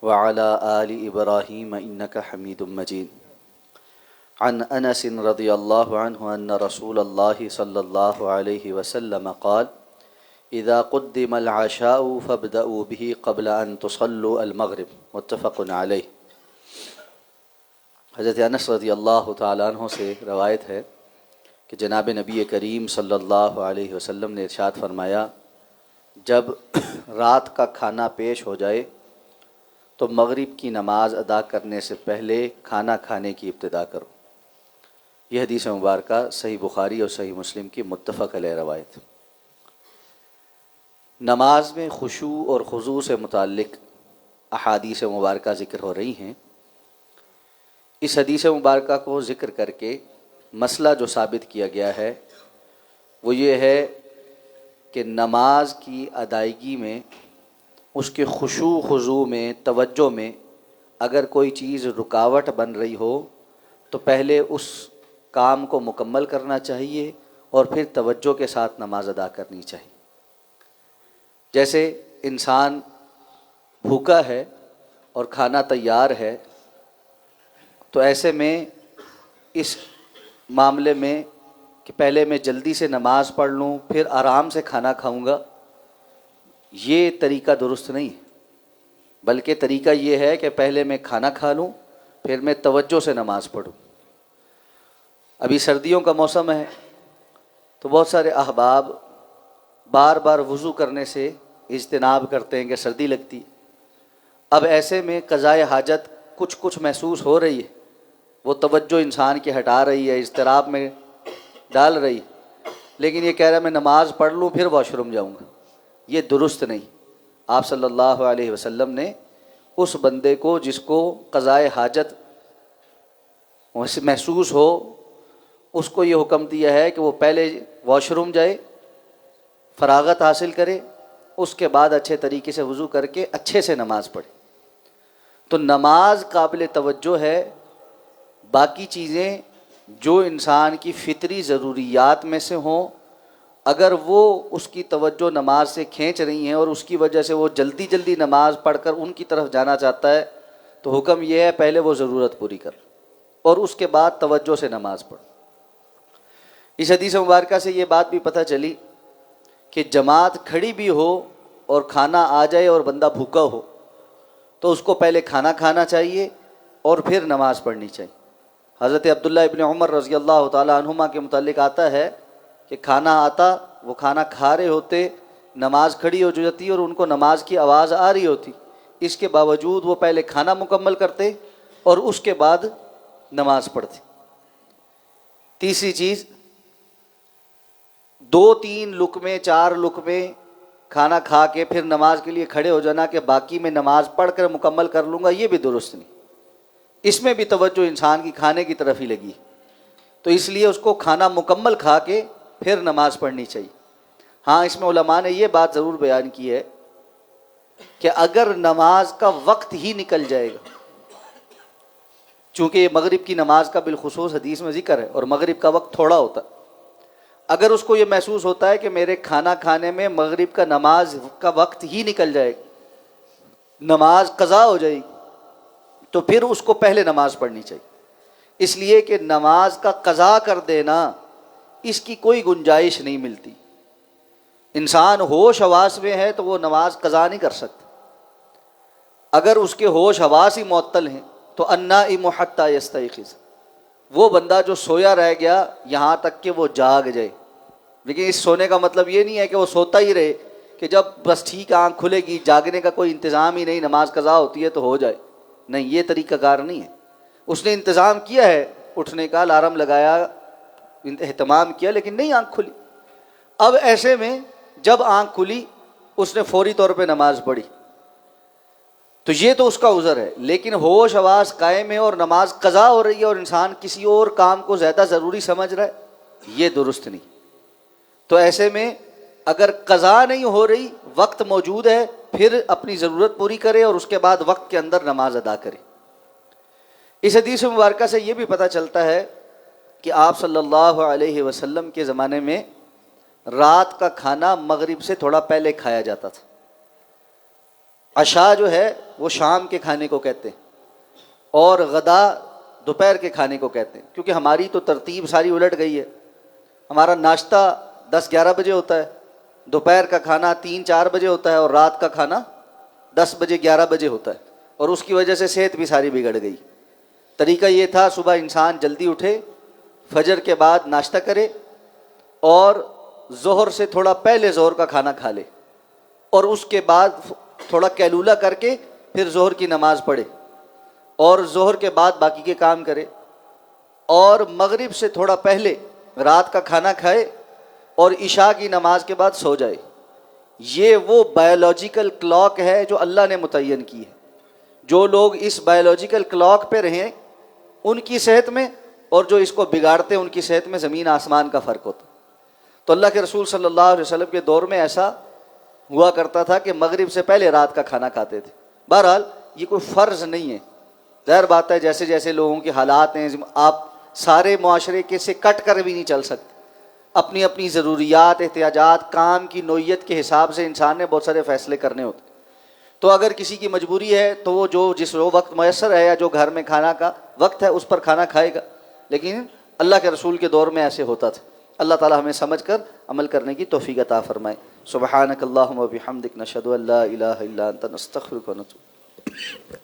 وعلى آل إبراهيم إنك حميد مجيد. عن أنس رضي الله عنه أن رسول الله صلى الله عليه وسلم قال: إذا قدم العشاء فابدأوا به قبل أن تصلوا المغرب. متفق علیہ. حضرت انس رضی اللہ تعالیٰ عنہ سے روایت ہے کہ جناب نبی کریم صلی اللہ علیہ وسلم نے ارشاد فرمایا، جب رات کا کھانا پیش ہو جائے تو مغرب کی نماز ادا کرنے سے پہلے کھانا کھانے کی ابتدا کرو. یہ حدیث مبارکہ صحیح بخاری اور صحیح مسلم کی متفق علیہ روایت. نماز میں خشوع اور خضوع سے متعلق احادیث مبارکہ ذکر ہو رہی ہیں. اس حدیث مبارکہ کو ذکر کر کے مسئلہ جو ثابت کیا گیا ہے وہ یہ ہے کہ نماز کی ادائیگی میں، اس کے خشوع خضوع میں، توجہ میں اگر کوئی چیز رکاوٹ بن رہی ہو تو پہلے اس کام کو مکمل کرنا چاہیے اور پھر توجہ کے ساتھ نماز ادا کرنی چاہیے. جیسے انسان بھوکا ہے اور کھانا تیار ہے تو ایسے میں اس معاملے میں کہ پہلے میں جلدی سے نماز پڑھ لوں پھر آرام سے کھانا کھاؤں گا، یہ طریقہ درست نہیں ہے. بلکہ طریقہ یہ ہے کہ پہلے میں کھانا کھا لوں پھر میں توجہ سے نماز پڑھوں. ابھی سردیوں کا موسم ہے تو بہت سارے احباب بار بار وضو کرنے سے اجتناب کرتے ہیں کہ سردی لگتی. اب ایسے میں قضائے حاجت کچھ محسوس ہو رہی ہے، وہ توجہ انسان کی ہٹا رہی ہے، اضطراب میں ڈال رہی ہے، لیکن یہ کہہ رہا ہے میں نماز پڑھ لوں پھر واش روم جاؤں گا. یہ درست نہیں. آپ صلی اللہ علیہ وسلم نے اس بندے کو جس کو قضائے حاجت محسوس ہو اس کو یہ حکم دیا ہے کہ وہ پہلے واش روم جائے، فراغت حاصل کرے، اس کے بعد اچھے طریقے سے وضو کر کے اچھے سے نماز پڑھے. تو نماز قابل توجہ ہے. باقی چیزیں جو انسان کی فطری ضروریات میں سے ہوں، اگر وہ اس کی توجہ نماز سے کھینچ رہی ہیں اور اس کی وجہ سے وہ جلدی نماز پڑھ کر ان کی طرف جانا چاہتا ہے تو حکم یہ ہے پہلے وہ ضرورت پوری کر اور اس کے بعد توجہ سے نماز پڑھ. اس حدیث مبارکہ سے یہ بات بھی پتہ چلی کہ جماعت کھڑی بھی ہو اور کھانا آ جائے اور بندہ بھوکا ہو تو اس کو پہلے کھانا کھانا چاہیے اور پھر نماز پڑھنی چاہیے. حضرت عبداللہ ابن عمر رضی اللہ تعالیٰ عنہما کے متعلق آتا ہے کہ کھانا آتا، وہ کھانا کھا رہے ہوتے، نماز کھڑی ہو جاتی اور ان کو نماز کی آواز آ رہی ہوتی، اس کے باوجود وہ پہلے کھانا مکمل کرتے اور اس کے بعد نماز پڑھتے. تیسری چیز، 2-3 لقمے 4 لقمے کھانا کھا کے پھر نماز کے لیے کھڑے ہو جانا کہ باقی میں نماز پڑھ کر مکمل کر لوں گا، یہ بھی درست نہیں. اس میں بھی توجہ انسان کی کھانے کی طرف ہی لگی، تو اس لیے اس کو کھانا مکمل کھا کے پھر نماز پڑھنی چاہیے. ہاں، اس میں علماء نے یہ بات ضرور بیان کی ہے کہ اگر نماز کا وقت ہی نکل جائے گا، چونکہ یہ مغرب کی نماز کا بالخصوص حدیث میں ذکر ہے اور مغرب کا وقت تھوڑا ہوتا، اگر اس کو یہ محسوس ہوتا ہے کہ میرے کھانا کھانے میں مغرب کا نماز کا وقت ہی نکل جائے گا، نماز قضا ہو جائے گی، تو پھر اس کو پہلے نماز پڑھنی چاہیے. اس لیے کہ نماز کا قضا کر دینا اس کی کوئی گنجائش نہیں ملتی. انسان ہوش حواس میں ہے تو وہ نماز قضا نہیں کر سکتا. اگر اس کے ہوش حواس ہی معطل ہیں تو النائم حتی یستیقظ، وہ بندہ جو سویا رہ گیا یہاں تک کہ وہ جاگ جائے. لیکن اس سونے کا مطلب یہ نہیں ہے کہ وہ سوتا ہی رہے کہ جب بس ٹھیک آنکھ کھلے گی، جاگنے کا کوئی انتظام ہی نہیں، نماز قضا ہوتی ہے تو ہو جائے. نہیں، یہ طریقہ کار نہیں ہے. اس نے انتظام کیا ہے، اٹھنے کا الارم لگایا، اہتمام کیا، لیکن نہیں آنکھ کھلی. اب ایسے میں جب آنکھ کھلی اس نے فوری طور پہ نماز پڑھی تو یہ تو اس کا عذر ہے. لیکن ہوش حواس قائم ہے اور نماز قضا ہو رہی ہے اور انسان کسی اور کام کو زیادہ ضروری سمجھ رہا ہے، یہ درست نہیں. تو ایسے میں اگر قضا نہیں ہو رہی، وقت موجود ہے، پھر اپنی ضرورت پوری کرے اور اس کے بعد وقت کے اندر نماز ادا کرے. اس حدیث مبارکہ سے یہ بھی پتہ چلتا ہے کہ آپ صلی اللہ علیہ وسلم کے زمانے میں رات کا کھانا مغرب سے تھوڑا پہلے کھایا جاتا تھا. عشاء جو ہے وہ شام کے کھانے کو کہتے ہیں، اور غدا دوپہر کے کھانے کو کہتے ہیں، کیونکہ ہماری تو ترتیب ساری الٹ گئی ہے۔ ہمارا ناشتہ 10-11 بجے ہوتا ہے، دوپہر کا کھانا 3-4 بجے ہوتا ہے، اور رات کا کھانا 10 بجے 11 بجے ہوتا ہے، اور اس کی وجہ سے صحت بھی ساری بگڑ گئی۔ طریقہ یہ تھا صبح انسان جلدی اٹھے، فجر کے بعد ناشتہ کرے، اور ظہر سے تھوڑا پہلے ظہر کا کھانا کھا لے، اور اس کے بعد تھوڑا قیلولہ کر کے پھر ظہر کی نماز پڑھے، اور ظہر کے بعد باقی کے کام کرے، اور مغرب سے تھوڑا پہلے رات کا کھانا کھائے، اور عشاء کی نماز کے بعد سو جائے۔ یہ وہ بایولوجیکل کلاک ہے جو اللہ نے متعین کی ہے۔ جو لوگ اس بایولوجیکل کلاک پہ رہیں ان کی صحت میں، اور جو اس کو بگاڑتے ہیں ان کی صحت میں زمین آسمان کا فرق ہوتا ہے۔ تو اللہ کے رسول صلی اللہ علیہ وسلم کے دور میں ایسا ہوا کرتا تھا کہ مغرب سے پہلے رات کا کھانا کھاتے تھے۔ بہرحال یہ کوئی فرض نہیں ہے، ظاہر بات ہے جیسے جیسے لوگوں کے حالات ہیں، آپ سارے معاشرے کے سے کٹ کر بھی نہیں چل سکتے۔ اپنی اپنی ضروریات، احتیاجات، کام کی نوعیت کے حساب سے انسان نے بہت سارے فیصلے کرنے ہوتے ہیں۔ تو اگر کسی کی مجبوری ہے تو وہ جس وقت میسر ہے یا جو گھر میں کھانا کا وقت ہے اس پر کھانا کھائے گا، لیکن اللہ کے رسول کے دور میں ایسے ہوتا تھا۔ اللہ تعالی ہمیں سمجھ کر عمل کرنے کی توفیق عطا فرمائے۔ سبحانک اللہم و بحمدک، نشہد ان لا الہ الا انت، نستغفرک و نتوب۔